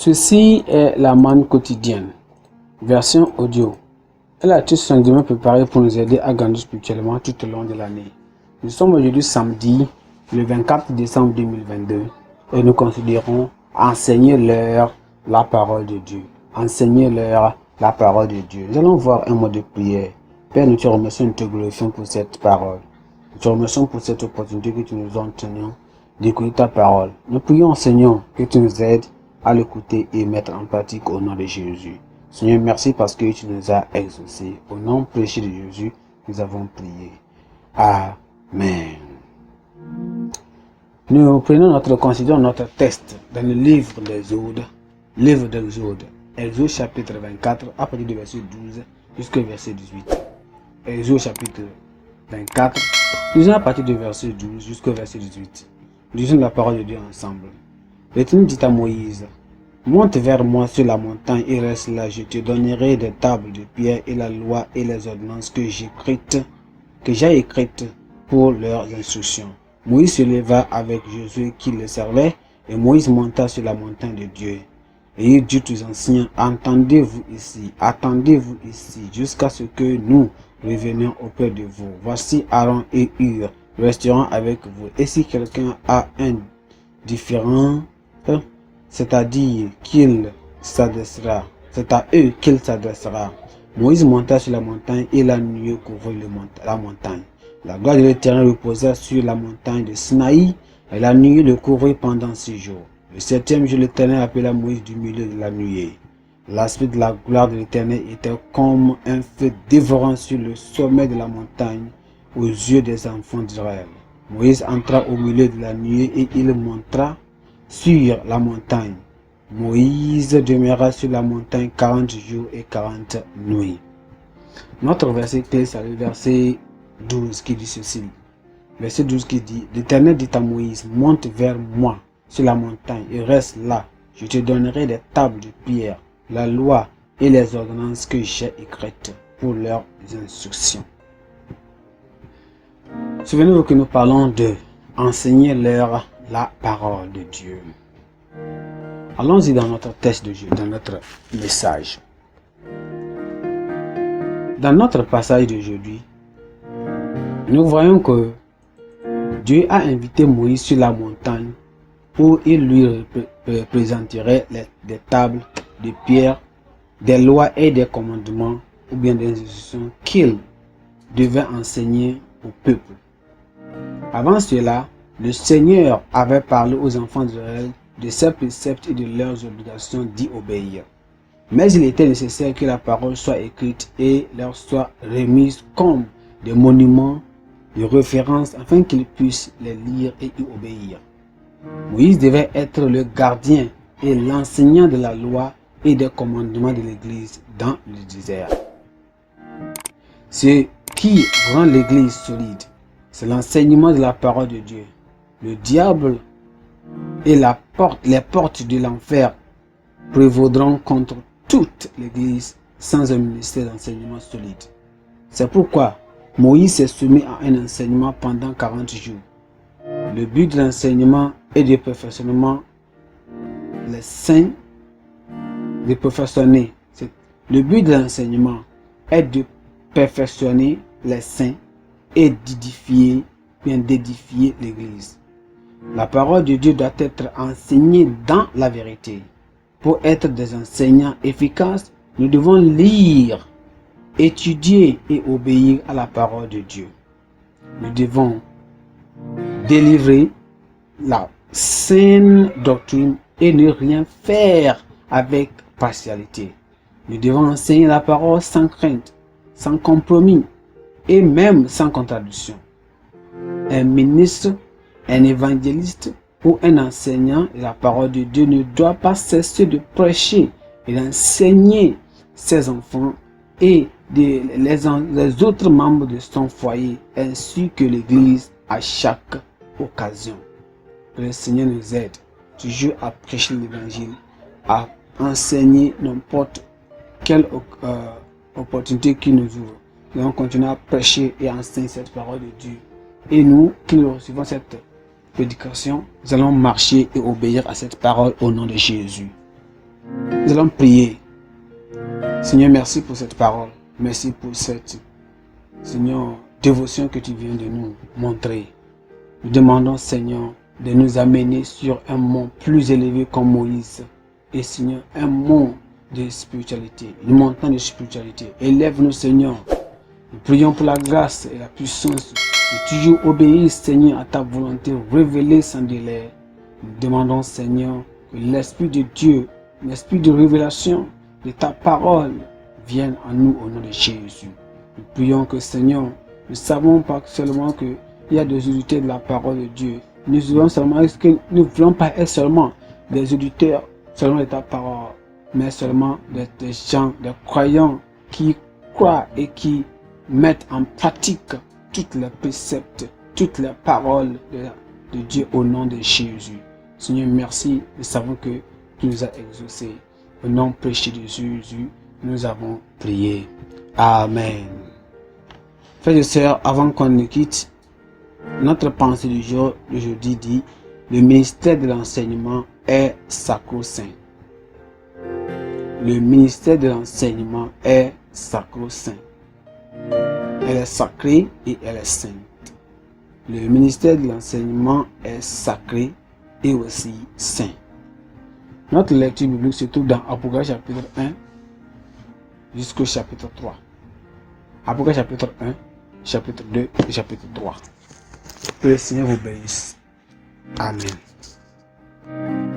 Ceci est la manne quotidienne, version audio. Elle a été soigneusement préparée pour nous aider à grandir spirituellement tout au long de l'année. Nous sommes aujourd'hui samedi, le 24 décembre 2022, et nous considérons enseigner-leur la parole de Dieu. Enseigner-leur la parole de Dieu. Nous allons voir un mot de prière. Père, nous te remercions et nous te glorifions pour cette parole. Nous te remercions pour cette opportunité que tu nous donnes d'écouter ta parole. Nous prions, Seigneur, que tu nous aides à l'écouter et mettre en pratique au nom de Jésus. Seigneur, merci parce que tu nous as exaucés. Au nom précieux de Jésus, nous avons prié. Amen. Nous considérons notre texte dans le livre d'Exode, Exode chapitre 24, à partir du verset 12 jusqu'au verset 18. Exode chapitre 24, nous à partir du verset 12 jusqu'au verset 18. Lisons la parole de Dieu ensemble. L'Éternel dit à Moïse: monte vers moi sur la montagne et reste là, je te donnerai des tables de pierre et la loi et les ordonnances que j'ai écrites pour leurs instructions. Moïse se leva avec Josué qui le servait, et Moïse monta sur la montagne de Dieu. Et il dit aux anciens: attendez-vous ici, jusqu'à ce que nous revenions auprès de vous. Voici Aaron et Hur resteront avec vous. Et si quelqu'un a un différent, c'est-à-dire qu'il s'adressera, c'est à eux qu'il s'adressera. Moïse monta sur la montagne et la nuée couvrit la montagne. La gloire de l'Éternel reposa sur la montagne de Sinaï, et la nuée le couvrit pendant 6 jours. Le 7e jour, l'Éternel appela Moïse du milieu de la nuée. L'aspect de la gloire de l'Éternel était comme un feu dévorant sur le sommet de la montagne aux yeux des enfants d'Israël. Moïse entra au milieu de la nuée et il monta sur la montagne. Moïse demeura sur la montagne 40 jours et 40 nuits. Notre verset clé, c'est le verset 12 qui dit ceci. Verset 12 qui dit: l'Éternel dit à Moïse: monte vers moi sur la montagne et reste là. Je te donnerai des tables de pierre, la loi et les ordonnances que j'ai écrites pour leurs instructions. Souvenez-vous que nous parlons de enseigner-leur la parole de Dieu. Allons-y dans notre texte de Dieu, dans notre message. Dans notre passage d'aujourd'hui, nous voyons que Dieu a invité Moïse sur la montagne où il lui présenterait des tables de pierre, des lois et des commandements ou bien des instructions qu'il devait enseigner au peuple. Avant cela, le Seigneur avait parlé aux enfants d'Israël de ses préceptes et de leurs obligations d'y obéir. Mais il était nécessaire que la parole soit écrite et leur soit remise comme des monuments de référence afin qu'ils puissent les lire et y obéir. Moïse devait être le gardien et l'enseignant de la loi et des commandements de l'Église dans le désert. Ce qui rend l'Église solide, c'est l'enseignement de la parole de Dieu. Le diable et les portes de l'enfer prévaudront contre toute l'Église sans un ministère d'enseignement solide. C'est pourquoi Moïse s'est soumis à un enseignement pendant 40 jours. Le but de l'enseignement est de perfectionner les saints, Le but de l'enseignement est de perfectionner les saints et d'édifier l'Église. La parole de Dieu doit être enseignée dans la vérité. Pour être des enseignants efficaces, nous devons lire, étudier et obéir à la parole de Dieu. Nous devons délivrer la saine doctrine et ne rien faire avec partialité. Nous devons enseigner la parole sans crainte, sans compromis et même sans contradiction. Un ministre, un évangéliste ou un enseignant de la parole de Dieu ne doit pas cesser de prêcher et d'enseigner ses enfants et les autres membres de son foyer ainsi que l'Église à chaque occasion. Que le Seigneur nous aide toujours à prêcher l'Évangile, à enseigner n'importe quelle opportunité qui nous ouvre. Nous allons continuer à prêcher et à enseigner cette parole de Dieu. Et nous, qui nous recevons cette prédication, nous allons marcher et obéir à cette parole au nom de Jésus. Nous allons prier. Seigneur, merci pour cette parole. Merci pour cette, Seigneur, dévotion que tu viens de nous montrer. Nous demandons, Seigneur, de nous amener sur un mont plus élevé comme Moïse. Et Seigneur, un mont de spiritualité, une montagne de spiritualité. Élève-nous, Seigneur. Nous prions pour la grâce et la puissance de toujours obéir, Seigneur, à ta volonté révélée sans délai. Nous demandons, Seigneur, que l'Esprit de Dieu, l'Esprit de révélation de ta parole vienne en nous au nom de Jésus. Nous prions que, Seigneur, nous ne savons pas seulement qu'il y a des auditeurs de la parole de Dieu. Nous ne voulons pas être seulement des auditeurs seulement de ta parole, mais seulement des gens, des croyants qui croient et qui mettent en pratique toutes les préceptes, toutes les paroles de Dieu au nom de Jésus. Seigneur, merci. Nous savons que tu nous as exaucés. Au nom précieux de Jésus, nous avons prié. Amen. Frères et sœurs, avant qu'on nous quitte, notre pensée du jour d'aujourd'hui dit: le ministère de l'enseignement est sacro-saint. Le ministère de l'enseignement est sacro-saint. Elle est sacrée et elle est sainte. Le ministère de l'enseignement est sacré et aussi saint. Notre lecture biblique se trouve dans Apocalypse chapitre 1 jusqu'au chapitre 3. Apocalypse chapitre 1, chapitre 2 et chapitre 3. Que le Seigneur vous bénisse. Amen.